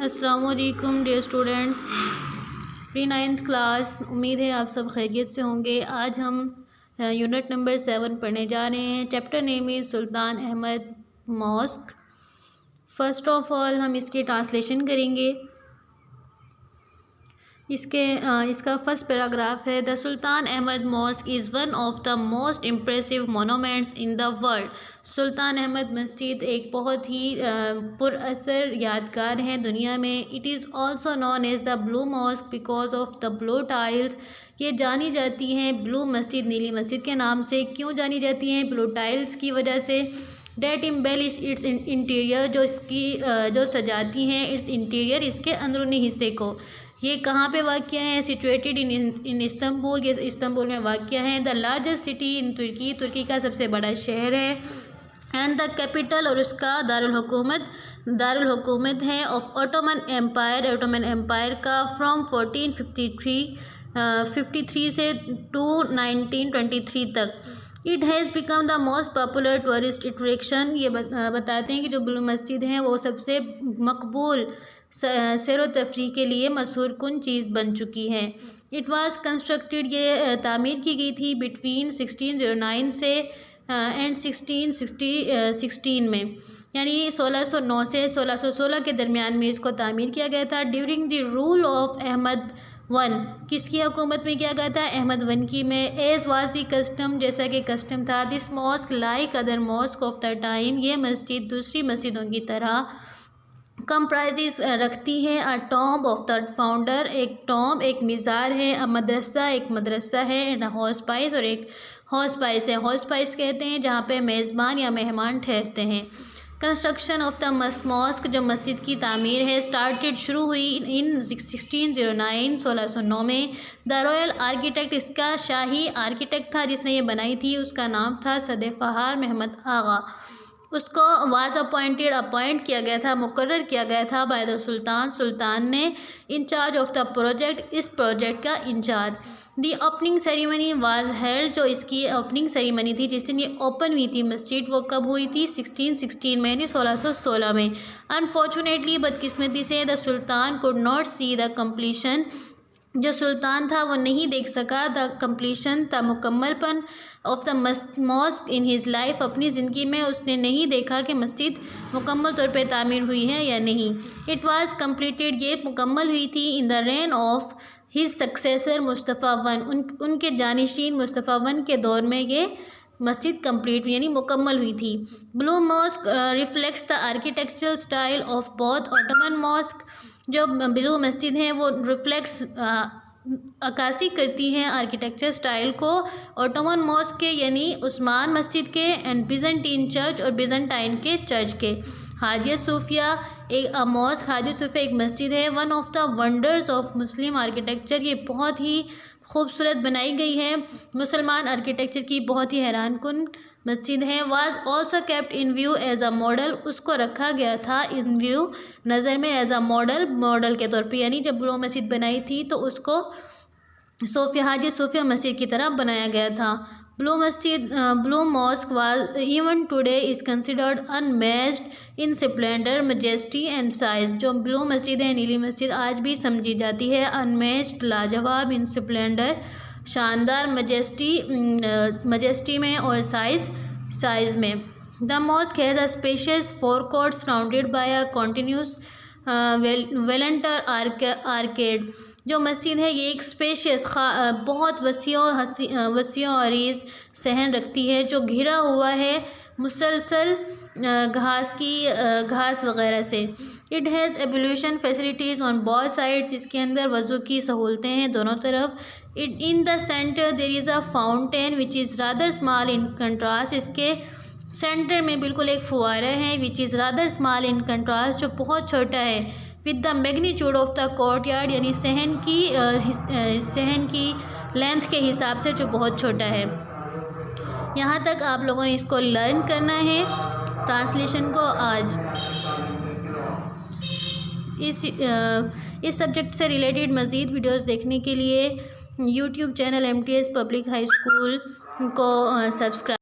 السلام علیکم dear students, پری 9th class. امید ہے آپ سب خیریت سے ہوں گے۔ آج ہم یونٹ نمبر 7 پڑھنے جا رہے ہیں۔ Chapter name is Sultan Ahmad mosque. First of all ہم اس کی ٹرانسلیشن کریں گے۔ اس کا فرسٹ پیراگراف ہے: the Sultan Ahmad mosque is one of the most impressive monuments in the world. Sultan Ahmed مسجد ایک بہت ہی پر اثر یادگار ہے دنیا میں۔ It is also known as the blue mosque because of the blue tiles. یہ جانی جاتی ہیں بلو مسجد، نیلی مسجد کے نام سے۔ کیوں جانی جاتی ہیں؟ بلو ٹائلز کی وجہ سے۔ ڈیٹ امبیلش اٹس انٹیریئر، جو سجاتی ہیں اٹس انٹیریئر، اس کے اندرونی حصے کو۔ یہ کہاں پہ واقع ہے؟ سچویٹڈ ان استنبول، یہ استنبول میں واقع ہے۔ دا لارجسٹ سٹی ان ترکی، ترکی کا سب سے بڑا شہر ہے۔ اینڈ دا کیپٹل، اور اس کا دارالحکومت ہے of Ottoman empire, Ottoman empire کا، فرام 1453 سے ٹو 1923 تک۔ It has become the most popular tourist attraction. یہ بتاتے ہیں کہ جو بلو مسجد ہیں وہ سب سے مقبول سیر و تفریح کے لیے مسحور کن چیز بن چکی ہے۔ اٹ واز کنسٹرکٹیڈ، یہ تعمیر کی گئی تھی بٹوین 1609 سے اینڈ 1616 میں، یعنی 1609 سے 1616 کے درمیان میں اس کو تعمیر کیا گیا تھا۔ During the rule of Ahmed one, کس کی حکومت میں کیا گیا تھا؟ احمد ون کی میں۔ ایز واز دی کسٹم، جیسا کہ کسٹم تھا۔ This mosque like other mosque of the time, یہ مسجد دوسری مسجدوں کی طرح کمپرائزز رکھتی ہے a tomb of the founder, ایک ٹامب، ایک مزار ہے، اے مدرسہ، ایک مدرسہ ہے، اینڈ اے ہاسپائس، اور ایک ہاسپائس ہے۔ ہاسپائس کہتے ہیں جہاں پہ میزبان یا مہمان ٹھہرتے ہیں۔ کنسٹرکشن آف دا ماسک، جو مسجد کی تعمیر ہے، اسٹارٹڈ، شروع ہوئی ان 1609، 1609 میں۔ دا رائل آرکیٹیکٹ، اس کا شاہی آرکیٹیکٹ تھا جس نے یہ بنائی تھی، اس کا نام تھا سدفہار محمد آغا۔ اس کو واز اپوائنٹ کیا گیا تھا، مقرر کیا گیا تھا بائی دا سلطان، سلطان نے، انچارج آف دا پروجیکٹ، اس پروجیکٹ کا in-charge. The opening ceremony was held, جو اس کی اوپننگ سیریمنی تھی جس دن یہ اوپن ہوئی تھی مسجد، وہ کب ہوئی تھی؟ 1616 میں، یعنی 1616 میں۔ انفارچونیٹلی، بدقسمتی سے، the Sultan could not see the completion, جو سلطان تھا وہ نہیں دیکھ سکا دا کمپلیشن، تا مکمل پن of the mosque in his life, اپنی زندگی میں اس نے نہیں دیکھا کہ مسجد مکمل طور پہ تعمیر ہوئی ہے یا نہیں۔ اٹ واز کمپلیٹڈ، یہ مکمل ہوئی تھی in the reign of his successor Mustafa one, ان کے جانشین مصطفیٰ ون کے دور میں یہ مسجد کمپلیٹ یعنی مکمل ہوئی تھی۔ Blue mosque reflects the architectural style of both Ottoman mosque, جو بلو مسجد ہیں وہ ریفلیکٹس عکاسی کرتی ہیں آرکیٹیکچر اسٹائل کو اوٹومن ماسک کے، یعنی عثمان مسجد کے، اینڈ بیزنٹین چرچ، اور بیزنٹائن کے چرچ کے۔ حاجیہ صوفیہ، ایک ماسک، حاجیہ صوفیہ ایک مسجد ہے، one of the wonders of Muslim architecture, یہ بہت ہی خوبصورت بنائی گئی ہے، مسلمان آرکیٹیکچر کی بہت ہی حیران کن مسجد ہے۔ Was also kept in view as a model, اس کو رکھا گیا تھا ان ویو، نظر میں، ایز اے ماڈل کے طور پہ، یعنی جب بلو مسجد بنائی تھی تو اس کو حاجی صوفیہ مسجد کی طرح بنایا گیا تھا۔ Blue mosque was even today is considered unmatched in splendour, majesty and size, جو بلو مسجد ہے، نیلی مسجد، آج بھی سمجھی جاتی ہے انمیچڈ، لاجواب، ان سپلینڈر، شاندار، میجسٹی میں، اور سائز میں۔ The mosque has a spacious fore court surrounded by a continuous vaulted arcade, جو مسجد ہے یہ ایک اسپیشیس، بہت وسیع و عریض صحن رکھتی ہے جو گھرا ہوا ہے مسلسل گھاس وغیرہ سے۔ It has ablution facilities on both sides, اس کے اندر وضو کی سہولتیں ہیں دونوں طرف۔ In the centre there is a fountain which is rather small in contrast, اس کے سینٹر میں بالکل ایک فوارہ ہے، which is rather small in contrast, جو بہت چھوٹا ہے، with the magnitude of the courtyard, یعنی صحن کی لینتھ کے حساب سے جو بہت چھوٹا ہے۔ یہاں تک آپ لوگوں نے اس کو لرن کرنا ہے ٹرانسلیشن کو آج۔ اس سبجیکٹ سے ریلیٹڈ مزید ویڈیوز دیکھنے کے لیے YouTube channel MTS public high school کو سبسکرائب